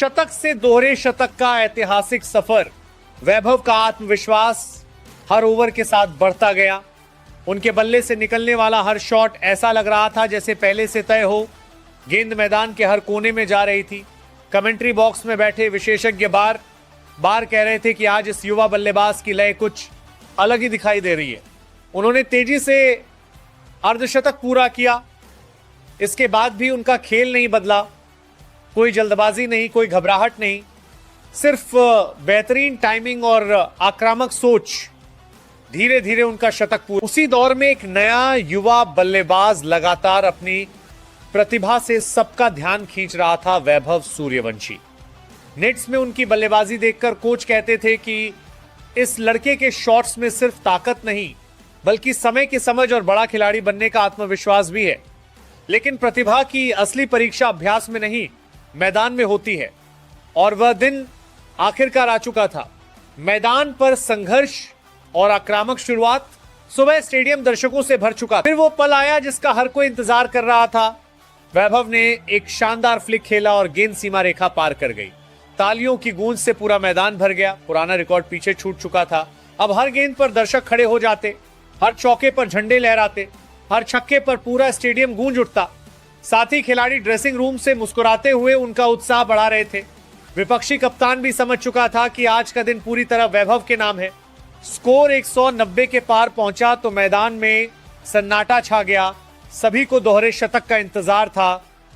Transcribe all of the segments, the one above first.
शतक से दोहरे शतक का ऐतिहासिक सफर। वैभव का आत्मविश्वास हर ओवर के साथ बढ़ता गया। उनके बल्ले से निकलने वाला हर शॉट ऐसा लग रहा था जैसे पहले से तय हो। गेंद मैदान के हर कोने में जा रही थी। कमेंट्री बॉक्स में बैठे विशेषज्ञ बार बार कह रहे थे कि आज इस युवा बल्लेबाज की लय कुछ अलग ही दिखाई दे रही है। उन्होंने तेजी से अर्धशतक पूरा किया। इसके बाद भी उनका खेल नहीं बदला। कोई जल्दबाजी नहीं, कोई घबराहट नहीं, सिर्फ बेहतरीन टाइमिंग और आक्रामक सोच। धीरे धीरे उनका शतक पूरा। उसी दौर में एक नया युवा बल्लेबाज लगातार अपनी प्रतिभा से सबका ध्यान खींच रहा था, वैभव सूर्यवंशी। नेट्स में उनकी बल्लेबाजी देखकर कोच कहते थे कि इस लड़के के शॉट्स में सिर्फ ताकत नहीं बल्कि समय की समझ और बड़ा खिलाड़ी बनने का आत्मविश्वास भी है। लेकिन प्रतिभा की असली परीक्षा अभ्यास में नहीं, मैदान में होती है। और वह दिन आखिरकार आ चुका था। मैदान पर संघर्ष और आक्रामक शुरुआत। सुबह स्टेडियम दर्शकों से भर चुका। फिर वो पल आया जिसका हर कोई इंतजार कर रहा था। वैभव ने एक शानदार फ्लिक खेला और गेंद सीमा रेखा पार कर गई। तालियों की गूंज से पूरा मैदान भर गया। पुराना रिकॉर्ड पीछे छूट चुका था। अब हर गेंद पर दर्शक खड़े हो जाते, हर चौके पर झंडे लहराते, हर छक्के पर पूरा स्टेडियम गूंज उठता। साथ ही खिलाड़ी ड्रेसिंग रूम से मुस्कुराते हुए उनका उत्साह बढ़ा रहे थे। विपक्षी कप्तान भी समझ चुका था कि आज का दिन पूरी तरह वैभव के नाम है। स्कोर 190 के पार पहुंचा तो मैदान में सन्नाटा छा गया। सभी को दोहरे शतक का इंतजार था।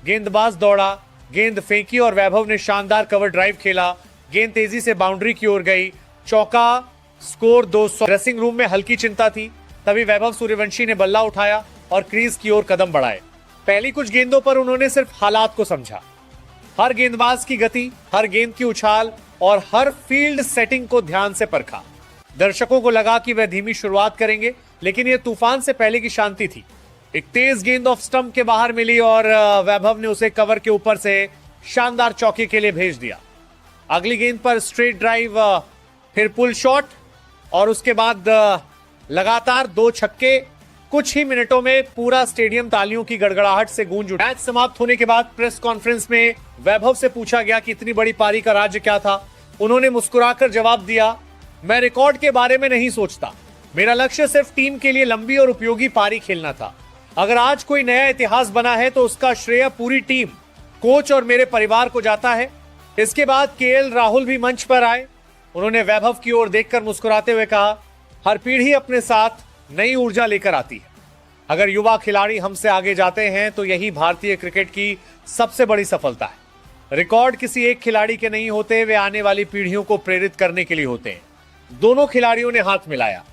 गेंदबाज दौड़ा, गेंद फेंकी और वैभव ने शानदार कवर ड्राइव खेला। गेंद तेजी से बाउंड्री की ओर गई, चौका। स्कोर 200। ड्रेसिंग रूम में हल्की चिंता थी। तभी वैभव सूर्यवंशी ने बल्ला उठाया और क्रीज की ओर कदम बढ़ाए। पहली कुछ गेंदों पर उन्होंने सिर्फ हालात को समझा। हर गेंदबाज की गति, हर गेंद की उछाल और हर फील्ड सेटिंग को ध्यान से परखा। दर्शकों को लगा कि वह धीमी शुरुआत करेंगे, लेकिन यह तूफान से पहले की शांति थी। एक तेज गेंद ऑफ स्टंप के बाहर मिली और वैभव ने उसे कवर के ऊपर से शानदार चौके के लिए भेज दिया। अगली गेंद पर स्ट्रेट ड्राइव, फिर पुल शॉट और उसके बाद लगातार 2 छक्के। कुछ ही मिनटों में पूरा स्टेडियम तालियों की गड़गड़ाहट से गूंज उठा। मैच समाप्त होने के बाद प्रेस कॉन्फ्रेंस में वैभव से पूछा गया कि इतनी बड़ी पारी का राज्य क्या था। उन्होंने मुस्कुराकर जवाब दिया, मैं रिकॉर्ड के बारे में नहीं सोचता। मेरा लक्ष्य सिर्फ टीम के लिए लंबी और उपयोगी पारी खेलना था। अगर आज कोई नया इतिहास बना है तो उसका श्रेय पूरी टीम, कोच और मेरे परिवार को जाता है। इसके बाद केएल राहुल भी मंच पर आए। उन्होंने वैभव की ओर देखकर मुस्कुराते हुए कहा, हर पीढ़ी अपने साथ नई ऊर्जा लेकर आती है। अगर युवा खिलाड़ी हमसे आगे जाते हैं तो यही भारतीय क्रिकेट की सबसे बड़ी सफलता है। रिकॉर्ड किसी एक खिलाड़ी के नहीं होते, वे आने वाली पीढ़ियों को प्रेरित करने के लिए होते हैं। दोनों खिलाड़ियों ने हाथ मिलाया।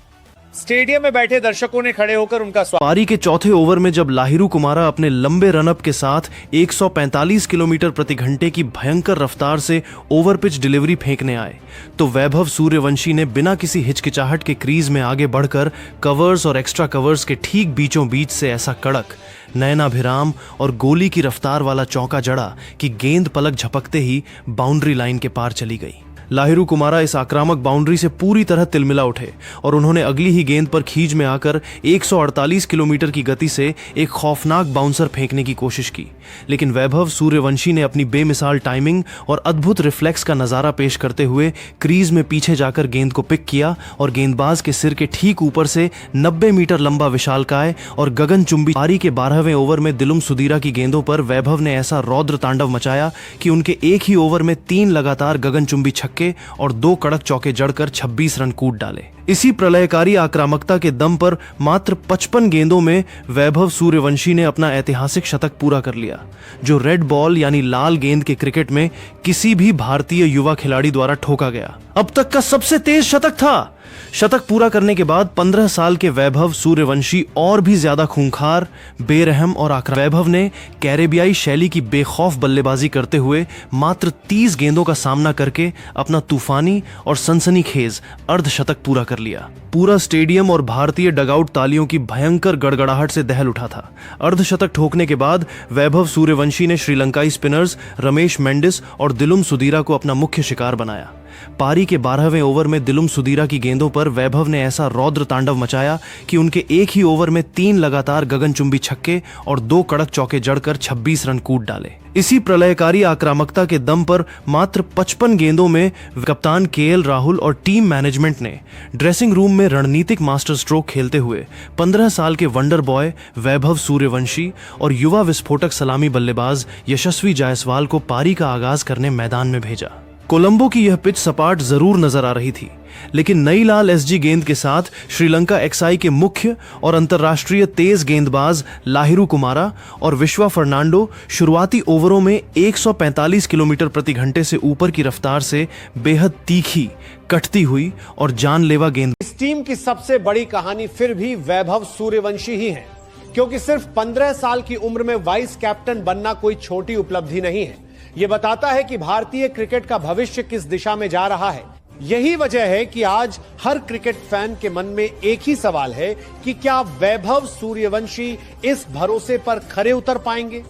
स्टेडियम में बैठे दर्शकों ने खड़े होकर उनका स्वागत। पारी के चौथे ओवर में जब लाहिरू कुमारा अपने लंबे रनअप के साथ 145 किलोमीटर प्रति घंटे की भयंकर रफ्तार से ओवर पिच डिलीवरी फेंकने आए तो वैभव सूर्यवंशी ने बिना किसी हिचकिचाहट के क्रीज में आगे बढ़कर कवर्स और एक्स्ट्रा कवर्स के ठीक बीचों बीच से ऐसा कड़क, नयनाभिराम और गोली की रफ्तार वाला चौका जड़ा कि गेंद पलक झपकते ही बाउंड्री लाइन के पार चली गई। लाहिरू कुमारा इस आक्रामक बाउंड्री से पूरी तरह तिलमिला उठे और उन्होंने अगली ही गेंद पर खींच में आकर 148 किलोमीटर की गति से एक खौफनाक बाउंसर फेंकने की कोशिश की। लेकिन वैभव सूर्यवंशी ने अपनी बेमिसाल टाइमिंग और अद्भुत रिफ्लेक्स का नजारा पेश करते हुए क्रीज में पीछे जाकर गेंद को पिक किया और गेंदबाज के सिर के ठीक ऊपर से 90 मीटर लंबा विशालकाय और गगनचुंबी। पारी के 12वें ओवर में दिलुम सुदीरा की गेंदों पर वैभव ने ऐसा रौद्र तांडव मचाया कि उनके एक ही ओवर में 3 लगातार गगनचुंबी छक्के और 2 कड़क चौके जड़कर 26 रन कूद डाले। इसी प्रलयकारी आक्रामकता के दम पर मात्र 55 गेंदों में वैभव सूर्यवंशी ने अपना ऐतिहासिक शतक पूरा कर लिया, जो रेड बॉल यानी लाल गेंद के क्रिकेट में किसी भी भारतीय युवा खिलाड़ी द्वारा ठोका गया अब तक का सबसे तेज शतक था। शतक पूरा करने के बाद 15 साल के वैभव सूर्यवंशी और भी ज्यादा खूंखार, बेरहम और आक्रामक। वैभव ने कैरेबियाई शैली की बेखौफ बल्लेबाजी करते हुए मात्र 30 गेंदों का सामना करके अपना तूफानी और सनसनीखेज अर्धशतक पूरा कर लिया। पूरा स्टेडियम और भारतीय डगआउट तालियों की भयंकर गड़गड़ाहट से दहल उठा था। अर्धशतक ठोकने के बाद वैभव सूर्यवंशी ने श्रीलंकाई स्पिनर्स रमेश मेंडिस और दिलुम सुदीरा को अपना मुख्य शिकार बनाया। पारी के 12वें ओवर में दिलुम सुदीरा की गेंदों पर वैभव ने ऐसा रौद्र तांडव मचाया कि उनके एक ही ओवर में 3 लगातार गगनचुंबी छक्के और 2 कड़क चौके जड़कर 26 रन कूद डाले। इसी प्रलयकारी आक्रामकता के दम पर मात्र 55 गेंदों में कप्तान केएल राहुल और टीम मैनेजमेंट ने ड्रेसिंग रूम में रणनीतिक मास्टर स्ट्रोक खेलते हुए 15 साल के वंडर बॉय वैभव सूर्यवंशी और युवा विस्फोटक सलामी बल्लेबाज यशस्वी जायसवाल को पारी का आगाज करने मैदान में भेजा। कोलंबो की यह पिच सपाट जरूर नजर आ रही थी, लेकिन नई लाल एसजी गेंद के साथ श्रीलंका एक्सआई के मुख्य और अंतर्राष्ट्रीय तेज गेंदबाज लाहिरू कुमारा और विश्वा फर्नांडो शुरुआती ओवरों में 145 किलोमीटर प्रति घंटे से ऊपर की रफ्तार से बेहद तीखी, कटती हुई और जानलेवा गेंद। इस टीम की सबसे बड़ी कहानी फिर भी वैभव सूर्यवंशी ही है, क्योंकि सिर्फ 15 साल की उम्र में वाइस कैप्टन बनना कोई छोटी उपलब्धि नहीं है। यह बताता है कि भारतीय क्रिकेट का भविष्य किस दिशा में जा रहा है। यही वजह है कि आज हर क्रिकेट फैन के मन में एक ही सवाल है कि क्या वैभव सूर्यवंशी इस भरोसे पर खरे उतर पाएंगे।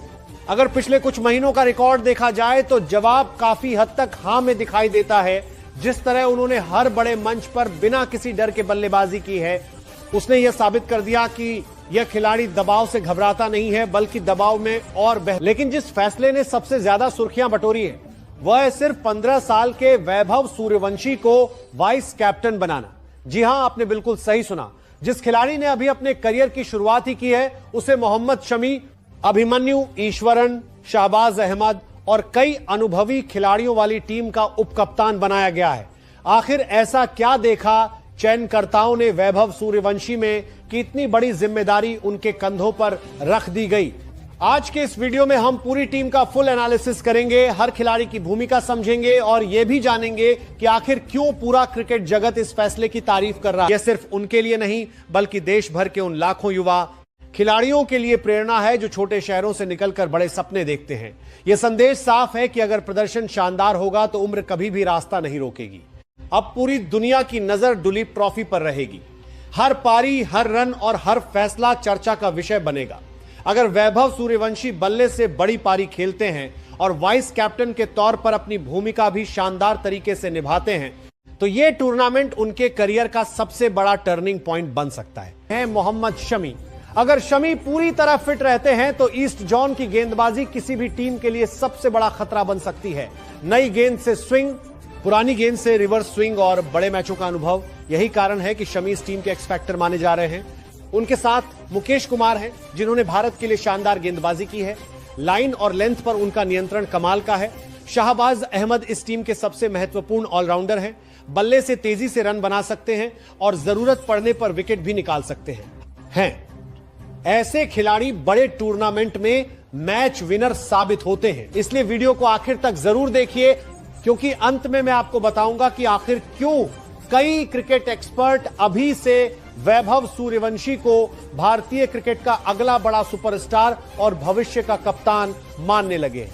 अगर पिछले कुछ महीनों का रिकॉर्ड देखा जाए तो जवाब काफी हद तक हां में दिखाई देता है। जिस तरह उन्होंने हर बड़े मंच पर बिना किसी डर के बल्लेबाजी की है, उसने यह साबित कर दिया कि यह खिलाड़ी दबाव से घबराता नहीं है, बल्कि दबाव में और लेकिन जिस फैसले ने सबसे ज्यादा सुर्खियां बटोरी है वह है सिर्फ 15 साल के वैभव सूर्यवंशी को वाइस कैप्टन बनाना। जी हां, आपने बिल्कुल सही सुना। जिस खिलाड़ी ने अभी अपने करियर की शुरुआत ही की है उसे मोहम्मद शमी, अभिमन्यु, ईश्वरन, शाहबाज अहमद और कई अनुभवी खिलाड़ियों वाली टीम का उपकप्तान बनाया गया है। आखिर ऐसा क्या देखा चयनकर्ताओं ने वैभव सूर्यवंशी में कि इतनी बड़ी जिम्मेदारी उनके कंधों पर रख दी गई। आज के इस वीडियो में हम पूरी टीम का फुल एनालिसिस करेंगे, हर खिलाड़ी की भूमिका समझेंगे और यह भी जानेंगे कि आखिर क्यों पूरा क्रिकेट जगत इस फैसले की तारीफ कर रहा है। यह सिर्फ उनके लिए नहीं बल्कि देश भर के उन लाखों युवा खिलाड़ियों के लिए प्रेरणा है जो छोटे शहरों से निकलकर बड़े सपने देखते हैं। यह संदेश साफ है कि अगर प्रदर्शन शानदार होगा तो उम्र कभी भी रास्ता नहीं रोकेगी। अब पूरी दुनिया की नजर दुलीप ट्रॉफी पर रहेगी। हर पारी, हर रन और हर फैसला चर्चा का विषय बनेगा। अगर वैभव सूर्यवंशी बल्ले से बड़ी पारी खेलते हैं और वाइस कैप्टन के तौर पर अपनी भूमिका भी शानदार तरीके से निभाते हैं तो यह टूर्नामेंट उनके करियर का सबसे बड़ा टर्निंग पॉइंट बन सकता है। मोहम्मद शमी, अगर शमी पूरी तरह फिट रहते हैं तो ईस्ट जोन की गेंदबाजी किसी भी टीम के लिए सबसे बड़ा खतरा बन सकती है। नई गेंद से स्विंग, पुरानी गेंद से रिवर्स स्विंग और बड़े मैचों का अनुभव, यही कारण है कि शमी इस टीम के एक्स फैक्टर माने जा रहे हैं। उनके साथ मुकेश कुमार हैं जिन्होंने भारत के लिए शानदार गेंदबाजी की है। लाइन और लेंथ पर उनका नियंत्रण कमाल का है। शाहबाज अहमद इस टीम के सबसे महत्वपूर्ण ऑलराउंडर हैं। बल्ले से तेजी से रन बना सकते हैं और जरूरत पड़ने पर विकेट भी निकाल सकते हैं। ऐसे खिलाड़ी बड़े टूर्नामेंट में मैच विनर साबित होते हैं। इसलिए वीडियो को आखिर तक जरूर देखिए, क्योंकि अंत में मैं आपको बताऊंगा कि आखिर क्यों कई क्रिकेट एक्सपर्ट अभी से वैभव सूर्यवंशी को भारतीय क्रिकेट का अगला बड़ा सुपरस्टार और भविष्य का कप्तान मानने लगे।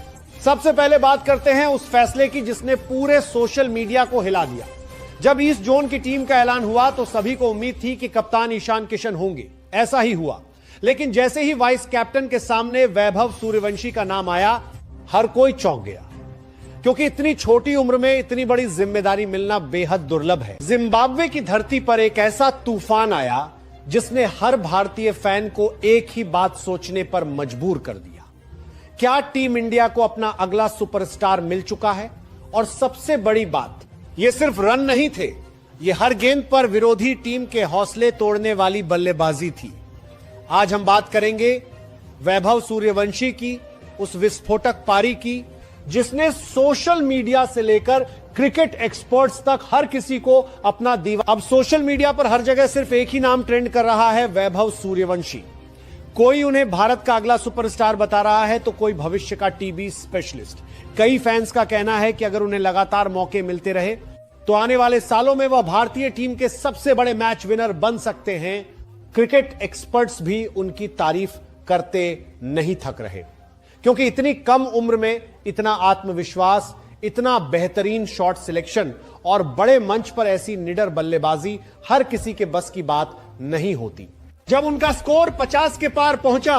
सबसे पहले बात करते हैं उस फैसले की जिसने पूरे सोशल मीडिया को हिला दिया। जब ईस्ट जोन की टीम का ऐलान हुआ तो सभी को उम्मीद थी कि कप्तान ईशान किशन होंगे। ऐसा ही हुआ, लेकिन जैसे ही वाइस कैप्टन के सामने वैभव सूर्यवंशी का नाम आया, हर कोई चौंक गया, क्योंकि इतनी छोटी उम्र में इतनी बड़ी जिम्मेदारी मिलना बेहद दुर्लभ है। जिम्बाब्वे की धरती पर एक ऐसा तूफान आया जिसने हर भारतीय फैन को एक ही बात सोचने पर मजबूर कर दिया। क्या टीम इंडिया को अपना अगला सुपरस्टार मिल चुका है? और सबसे बड़ी बात, ये सिर्फ रन नहीं थे, ये हर गेंद पर विरोधी टीम के हौसले तोड़ने वाली बल्लेबाजी थी। आज हम बात करेंगे वैभव सूर्यवंशी की, उस विस्फोटक पारी की जिसने सोशल मीडिया से लेकर क्रिकेट एक्सपर्ट्स तक हर किसी को अपना दीवार। अब सोशल मीडिया पर हर जगह सिर्फ एक ही नाम ट्रेंड कर रहा है, वैभव सूर्यवंशी। कोई उन्हें भारत का अगला सुपरस्टार बता रहा है तो कोई भविष्य का टीबी स्पेशलिस्ट। कई फैंस का कहना है कि अगर उन्हें लगातार मौके मिलते रहे तो आने वाले सालों में वह भारतीय टीम के सबसे बड़े मैच विनर बन सकते हैं। क्रिकेट एक्सपर्ट्स भी उनकी तारीफ करते नहीं थक रहे, क्योंकि इतनी कम उम्र में इतना आत्मविश्वास, इतना बेहतरीन शॉट सिलेक्शन और बड़े मंच पर ऐसी निडर बल्लेबाजी हर किसी के बस की बात नहीं होती। जब उनका स्कोर 50 के पार पहुंचा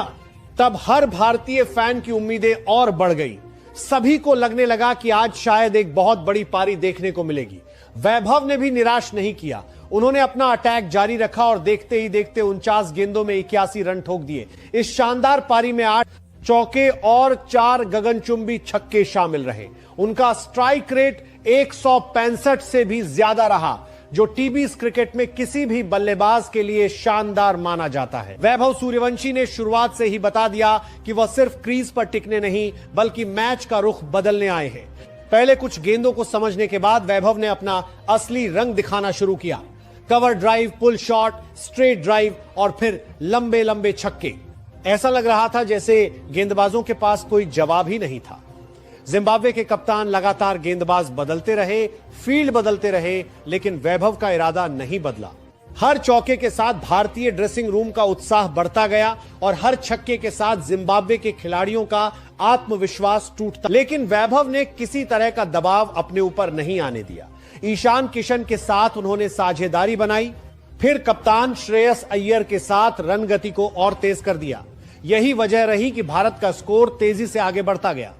तब हर भारतीय फैन की उम्मीदें और बढ़ गई। सभी को लगने लगा कि आज शायद एक बहुत बड़ी पारी देखने को मिलेगी। वैभव ने भी निराश नहीं किया, उन्होंने अपना अटैक जारी रखा और देखते ही देखते 49 गेंदों में 81 रन ठोक दिए। इस शानदार पारी में 8 चौके और 4 गगनचुंबी छक्के शामिल रहे। उनका स्ट्राइक रेट 165 से भी ज्यादा रहा, जो टीबीज क्रिकेट में किसी भी बल्लेबाज के लिए शानदार माना जाता है। वैभव सूर्यवंशी ने शुरुआत से ही बता दिया कि वह सिर्फ क्रीज पर टिकने नहीं बल्कि मैच का रुख बदलने आए हैं। पहले कुछ गेंदों को समझने के बाद वैभव ने अपना असली रंग दिखाना शुरू किया। Cover drive, pull shot, straight drive और फिर लंबे लंबे छक्के। ऐसा लग रहा था जैसे गेंदबाजों के पास कोई जवाब ही नहीं था। जिम्बाब्वे के कप्तान लगातार गेंदबाज बदलते रहे, फील्ड बदलते रहे, लेकिन वैभव का इरादा नहीं बदला। हर चौके के साथ भारतीय ड्रेसिंग रूम का उत्साह बढ़ता गया और हर छक्के के साथ जिम्बाब्वे के खिलाड़ियों का आत्मविश्वास टूटता। लेकिन वैभव ने किसी तरह का दबाव अपने ऊपर नहीं आने दिया। ईशान किशन के साथ उन्होंने साझेदारी बनाई, फिर कप्तान श्रेयस अय्यर के साथ रन गति को और तेज कर दिया। यही वजह रही कि भारत का स्कोर तेजी से आगे बढ़ता गया।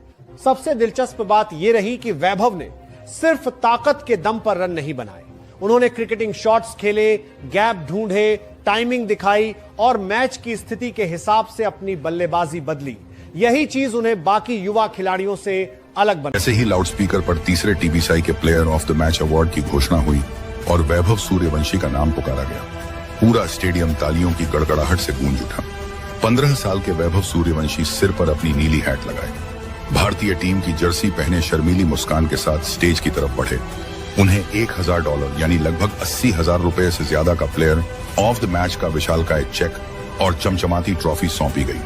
सबसे दिलचस्प बात यह रही कि वैभव ने सिर्फ ताकत के दम पर रन नहीं बनाए, उन्होंने क्रिकेटिंग शॉट्स खेले, गैप ढूंढे, टाइमिंग दिखाई और मैच की स्थिति के हिसाब से अपनी बल्लेबाजी बदली। यही चीज उन्हें बाकी युवा खिलाड़ियों से अलग बना। ऐसे ही लाउडस्पीकर पर तीसरे टीबीसीआई के player of the match award की घोषणा हुई और वैभव सूर्यवंशी का नाम पुकारा गया। पूरा स्टेडियम तालियों की गड़गड़ाहट से गूंज उठा। 15 साल के वैभव सूर्यवंशी सिर पर अपनी नीली हैट लगाए, भारतीय टीम की जर्सी पहने शर्मीली मुस्कान के साथ स्टेज की तरफ बढ़े। उन्हें $1000 यानी लगभग 80,000 रुपए से ज्यादा का प्लेयर ऑफ द मैच का विशालकाय चेक और चमचमाती ट्रॉफी सौंपी गई।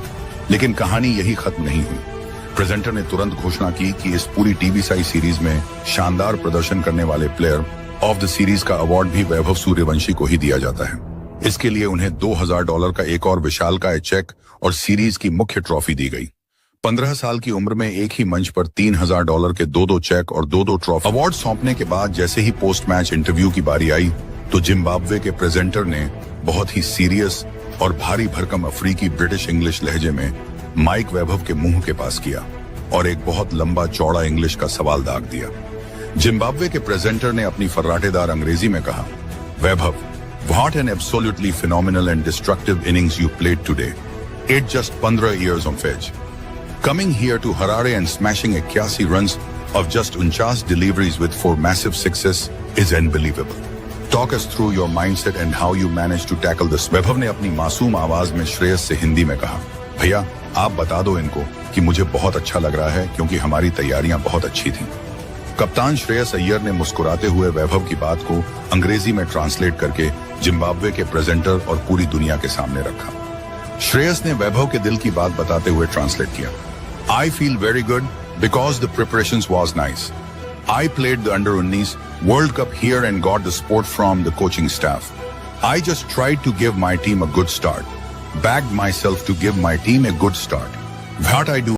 लेकिन कहानी यही खत्म नहीं हुई। प्रेजेंटर ने तुरंत घोषणा की कि इस पूरी टीबीसीआई सीरीज में शानदार प्रदर्शन करने वाले प्लेयर ऑफ द सीरीज का अवार्ड भी वैभव सूर्यवंशी को ही दिया जाता है। इसके लिए उन्हें $2000 का एक और विशालकाय चेक और सीरीज की मुख्य ट्रॉफी दी गई। 15 साल की उम्र में एक ही मंच पर $3000 के 2-2 चेक और 2-2 ट्रॉफी। अवार्ड सौंपने के बाद जैसे ही पोस्ट मैच इंटरव्यू की बारी आई तो जिम्बाब्वे के प्रेजेंटर ने बहुत ही सीरियस और भारी भरकम अफ्रीकी ब्रिटिश इंग्लिश लहजे में माइक वैभव के मुंह के पास किया और एक बहुत लंबा चौड़ा इंग्लिश का सवाल दाग दिया। जिम्बाब्वे के प्रेजेंटर ने अपनी फर्राटेदार अंग्रेजी में कहा, वैभव, what an absolutely phenomenal and destructive innings you played today. It just 15 years of age. Coming here to Harare and smashing 81 runs of just 49 deliveries with 4 massive sixes is unbelievable. Talk us through your mindset and how you managed to tackle this. वैभव ने अपनी मासूम आवाज में श्रेयस से हिंदी में कहा, भैया आप बता दो इनको कि मुझे बहुत अच्छा लग रहा है क्योंकि हमारी तैयारियां बहुत अच्छी थी। कप्तान श्रेयस अय्यर ने मुस्कुराते हुए वैभव की बात को अंग्रेजी में ट्रांसलेट करके जिम्बाब्वे के प्रेजेंटर और पूरी दुनिया के सामने रखा। श्रेयस ने वैभव के दिल की बात बताते हुए ट्रांसलेट किया, I feel very good because the preparations was nice. I played the Under-19 World Cup here and got the support from the coaching staff. I just tried to give my team a good start. Backed myself to give my team a good start. What I do